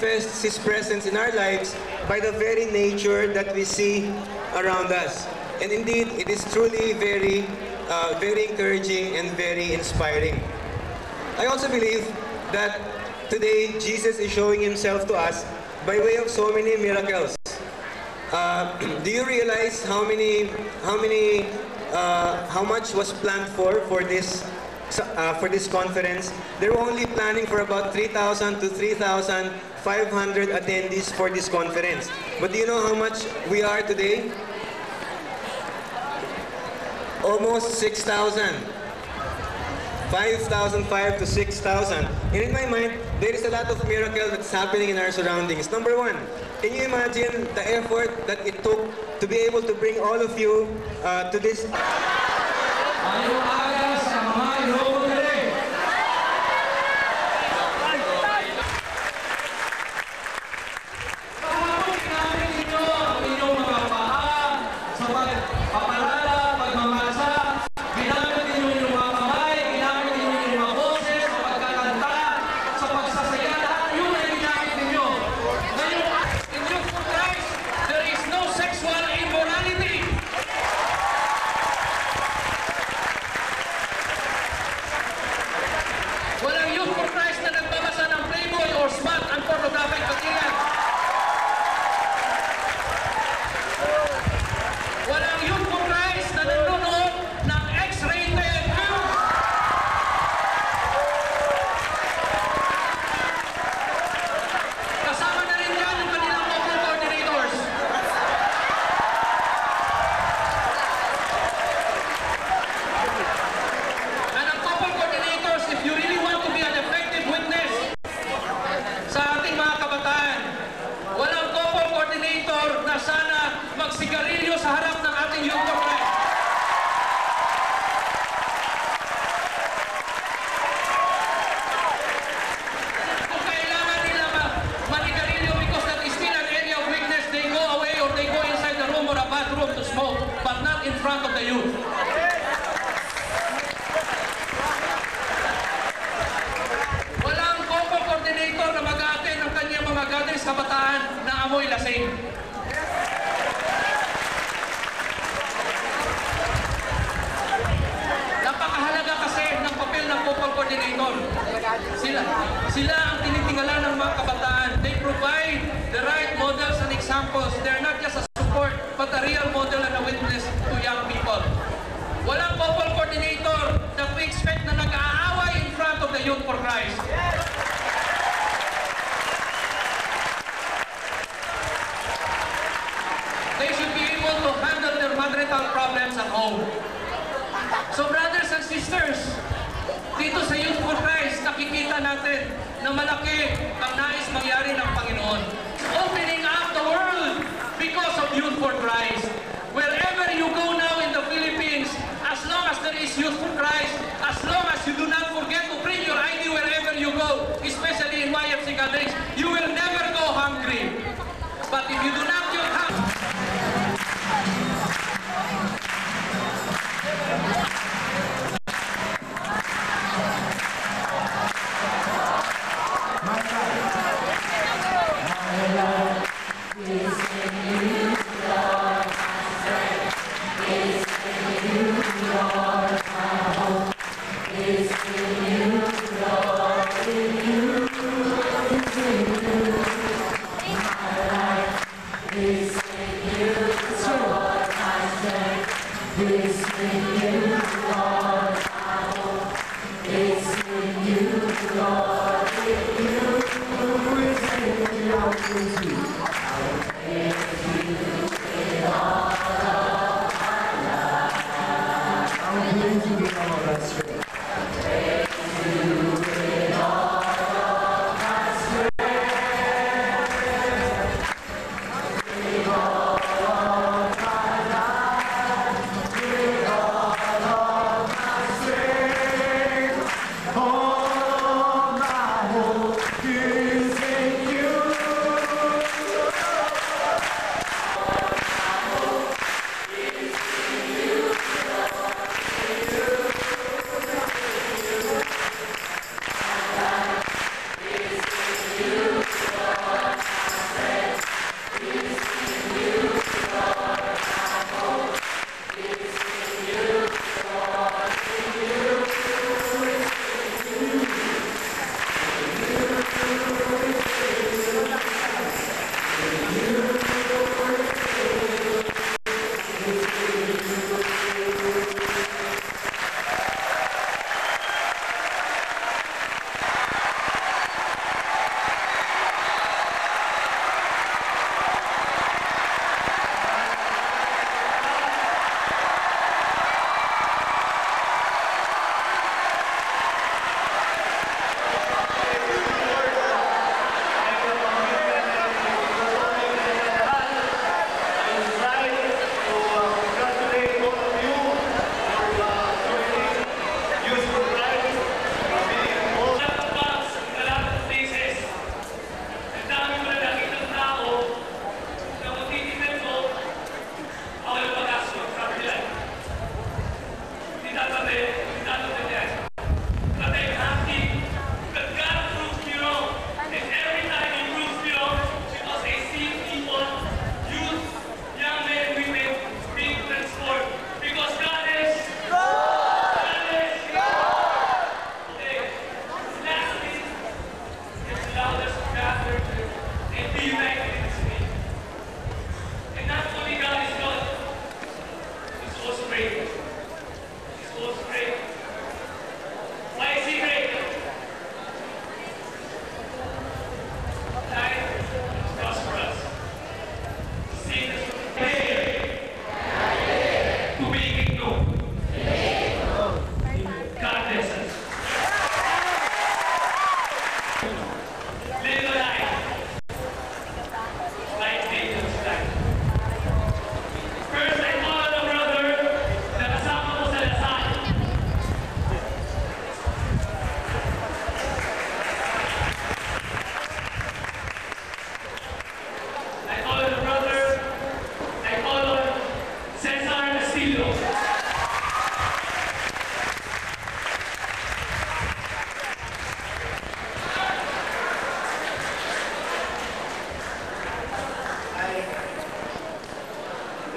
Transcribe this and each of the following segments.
manifests His presence in our lives by the very nature that we see around us. And indeed, it is truly very encouraging and very inspiring. I also believe that today Jesus is showing Himself to us by way of so many miracles. Do you realize how much was planned for this conference? They were only planning for about 3,000 to 3,500 attendees for this conference. But do you know how much we are today? Almost 6,000. 5,500 to 6,000. And in my mind, there is a lot of miracle that's happening in our surroundings. Number one, can you imagine the effort that it took to be able to bring all of you to this? Kabataan na amoy lasing. Napakahalaga kasi ng papel ng Couple Coordinator. Sila ang tinitingala ng mga kabataan. They provide the right models and examples. They're not just a support, but a real model and a witness to young people. Walang Couple Coordinator na we expect na nag-aaway in front of the Youth for Christ. They should be able to handle their marital problems at home. So brothers and sisters, dito sa Youth for Christ, nakikita natin na malaki ang nais mangyari ng Panginoon. Opening up the world because of Youth for Christ. Wherever you go now in the Philippines, as long as there is Youth for Christ, as long as you do not forget to bring your ID wherever you go, especially in YFC gatherings, you will never go hungry. But if you do not have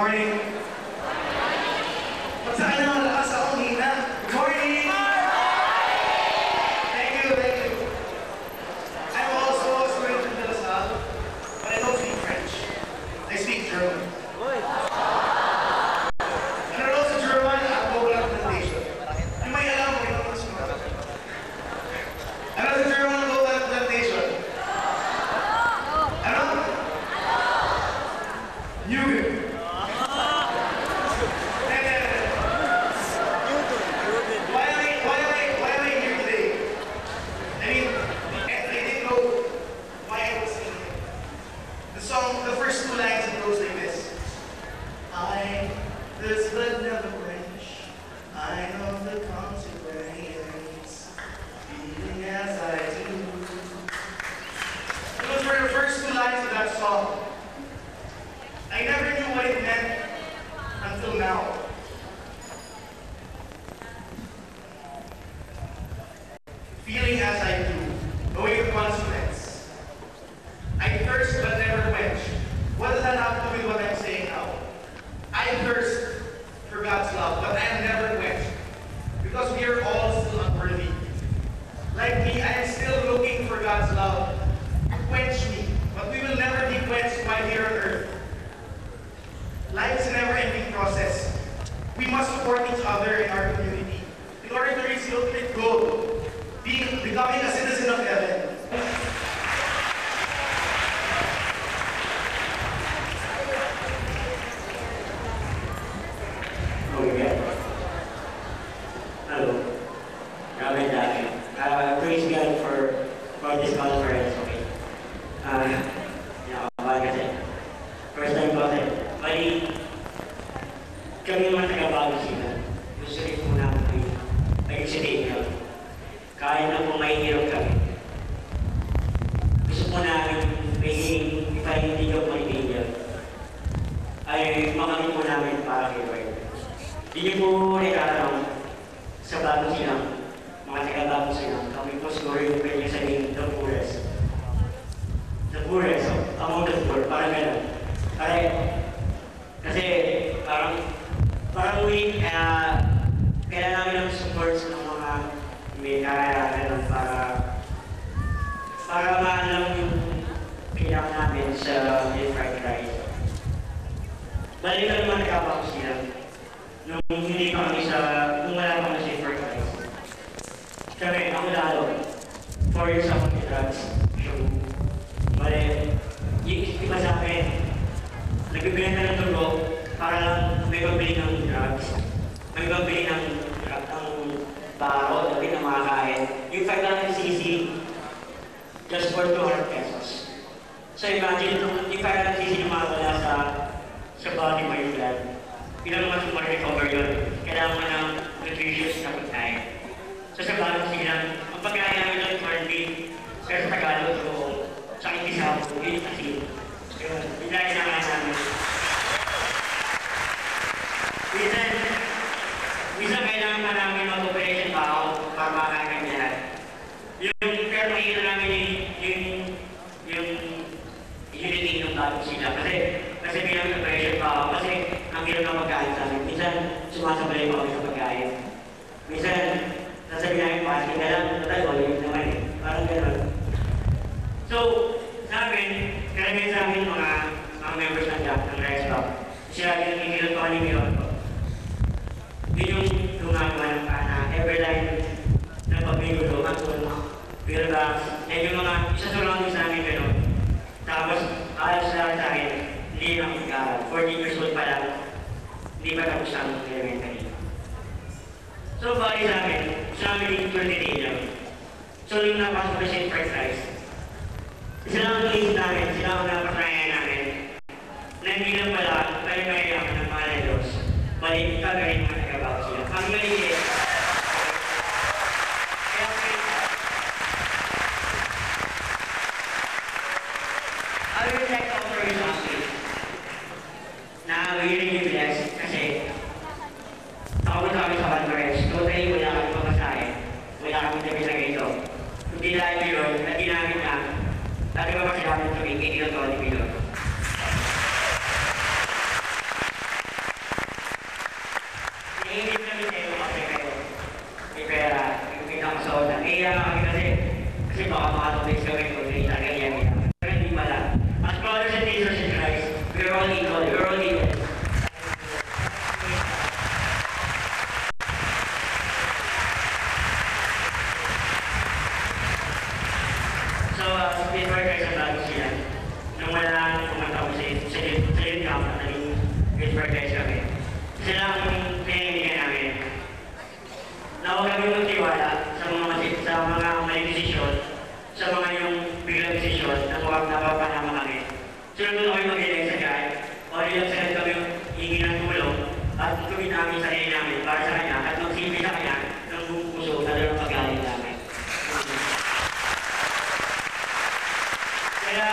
morning. Pag sa kanya malakas ako, Nina. Good morning! Thank you, thank you. I'm also a student in De La Salle, but I don't speak French. I speak German. And I also German at global implementation. Yung may alam mo, yung mas mga. Ano sa German global implementation? Ano? Jugend. Why am I here today? I mean, I didn't know why I was singing. The song, the first two lines, it goes like this. This blood never quench. I know the consequence. Feeling as I do. Those were the first two lines of that song. I never knew what it meant until now. Feeling as I do, knowing the consequence. I thirst but never quench. What does that have to do with what I'm saying now? I thirst for God's love, but I am never quenched. Because we are all still unworthy. Like me, I am still looking for God's love to quench me, but we will never be quenched while here on earth. Life is a never-ending process. We must support each other in our community in order to reach the ultimate goal, becoming a citizen of heaven. Hello. Praise God for this conference. Okay. Kasi first time ko kasi, bali, kami mga taga-bago sila. Gusto rin po namin mag-excitate nyo. Kahit na po mahihirap kami. Gusto po namin, hindi ko mag-ibigyan, ay makamit po namin para kay Lord. Hindi niyo po nagkakaroon sa bago silang, mga taga-bago silang, kami po siguro yung pwede sabihin, the poorest. The poorest, among the poor, parang gano'n. Kasi parang kailangan namin ng support sa mga may kaya para maalam yung kailangan namin sa fried rice. Balik na naman nakapako sila nung wala pa kami sa fried rice. Sabi, ako lalo, 4 years ako ni drugs. Balik, yung iba sa akin, nagbibenta ng tulo para lang may pabili ng drugs. May pabili ng baro, na makakain. Yung 500cc, just for 200 pesos. So imagine, yung 500cc na makawala sa body mo yung blood. Ilang naman yung ma-recover yun. Kailangan mo ng nutritious na pagkain. So sa baro sila, ang pagkain namin ng corned beef, pero sa Tagalog, sa Itisao, yun yung asin. Yun, dahil na nga namin. Minsan kailangan na namin mag-operation pa para makakain lahat. Pero makikita namin yung unity ng bago sila. Kasi bilang operation pa kasi ang hirap ng pagkain sa amin. Minsan sumasabay pa kami sa pagkain. Minsan nasabi namin fasting na lang, tayo, yun naman eh. Parang gano'n. So, sa amin, karamihan sa amin mga members ng Rise Club, sila yung hinihilan pa ni Miron. Yun yung gumagawa ng Everline na pagbigo at Pilbax. Yan yung mga isa-surrounding sa amin gano'n. Tapos, alas lang sa akin, hindi lang 14 years old pa lang, hindi pa tapos ang elementary. So, bali sa amin, sa amin yung 20 day lang. So, yung napasok na siya yung fried rice. Isa lang ang inisip namin, sila ang napatrayan namin, na hindi lang pala, tayo mahirap ng mga lelos, balik kagaling mga nagabaw sila. Ang maliit, I would like to offer you something na we really blessed kasi nakawin kami sa conference. Totally wala kami pamasahe, wala kami nabisagay ito. Hindi dahil yun, na ginamit na dati ba kasi namin ito, ikikilang ko ni Pilot. sila ang pinangyayari namin. Na huwag kami magtiwala sa mga may desisyon, sa mga yung biglang desisyon na huwag napapanama kami. Sunod kami mag-elect sa guy, o ilang sakit kami hingi ng tulong at gawin namin sarili namin para sa kanya at magsilbi sa kanya ng buong puso na dalawang pag-galing namin. Kaya,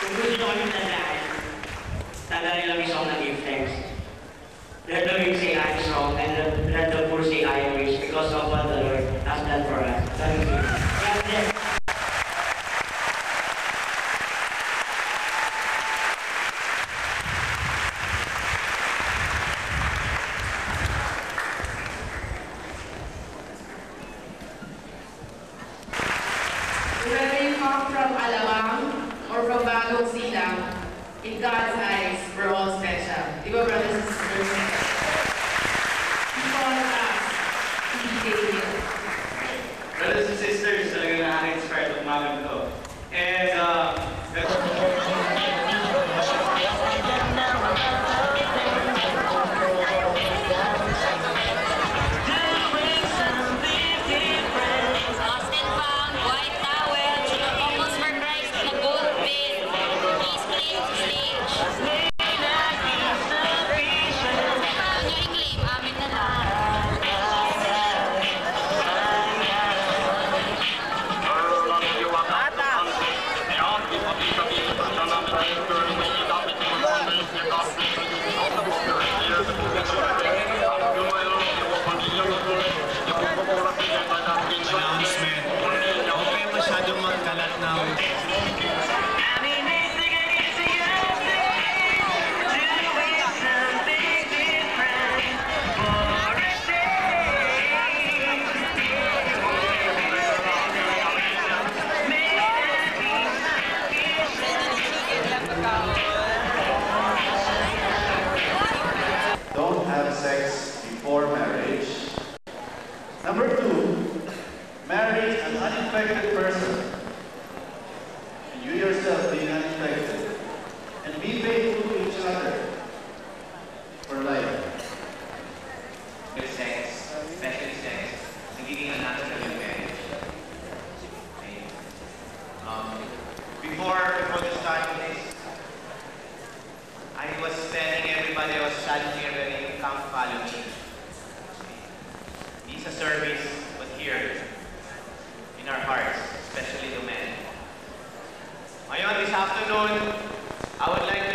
kung gusto nyo kami tandaan, tandaan lang isang nag-give thanks. Let the weak say I am strong, and let the poor say I am rich, because of what the Lord has done for us. Thank you. Whether you come from Alawang or from Bagong Silang, in God's eyes, we're all special. Diba, brothers and sisters? He called us. He gave it. Brothers and sisters, talagang nakaka-inspire itong umagang ito. And, Lost and found, white towel, Couples for Christ, na gold pin, please claim to stage. Kung nyo i-claim, amin na lang. Announcement. Huwag kayo masyadong magkalat ng Don't have sex before marriage. Number 2, marry an uninfected person. And you yourself being uninfected. And be faithful to each other for life. With sex, especially sex, nagiging unnatural yung marriage. Okay. Before the start of this, I was telling everybody, I was challenging everybody to come follow me. It's a service, but here, in our hearts, especially the men. Ngayon, this afternoon, I would like